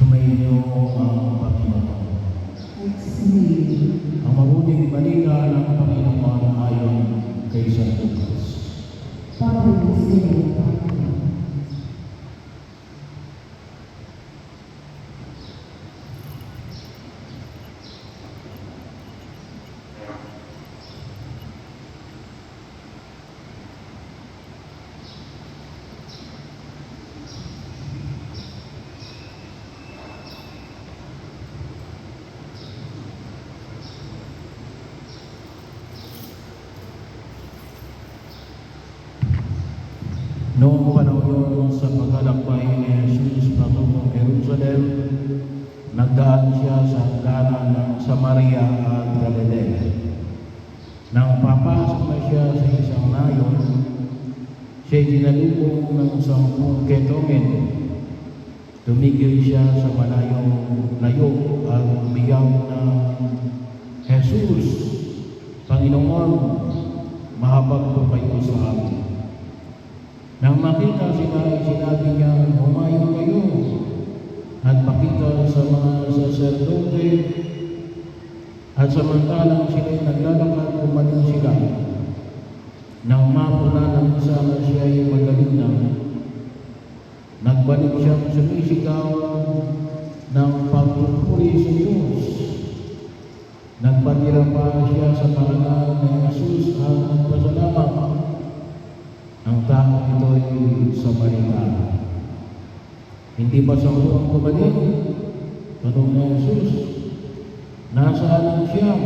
Sumainyo ang Panginoon. Ang mabuting balita ng Panginoon ayon kay San Lucas. Noong panahon sa paglalakbay ni Jesus patungong Jerusalem, nagdaan siya sa hangganan ng Samaria at Galilea. Nang papasok na siya sa isang nayon, siya'y dinalubong ng 10 ketongin. Tumigil siya sa malayong layo at umiyaw na, "Jesus, Panginoon, mahabag po kayo sa amin." Nang makita sila, sinabi niya, "Humayo kayo at makita sa mga saserdote." At samantalang sila'y naglalakad, umaling sila. Nang mapuna ng isa na siya'y magaling na, nagbalik siyang sumisigaw ng pagpupuri sa Diyos. Nagpatira pa siya sa pangalan ni Jesus at nagpasalamat. Ang tao ito'y Samaritano. Hindi ba sa ang kumalik? Tanong ni Jesus, "Nasaan ang siyam?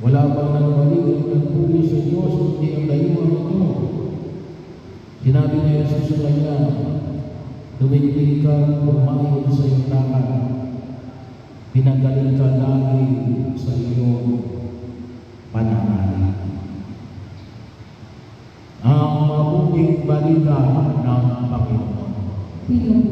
Wala bang nagbalik at nagpuli sa Diyos kundi ang layuan ito?" Sinabi ni Jesus sa kanya, "Tumindig ka, lumayo sa iyong lakad. Pinagaling ka dahil sa iyong pananalig." Ang mabuting balita ng Panginoon.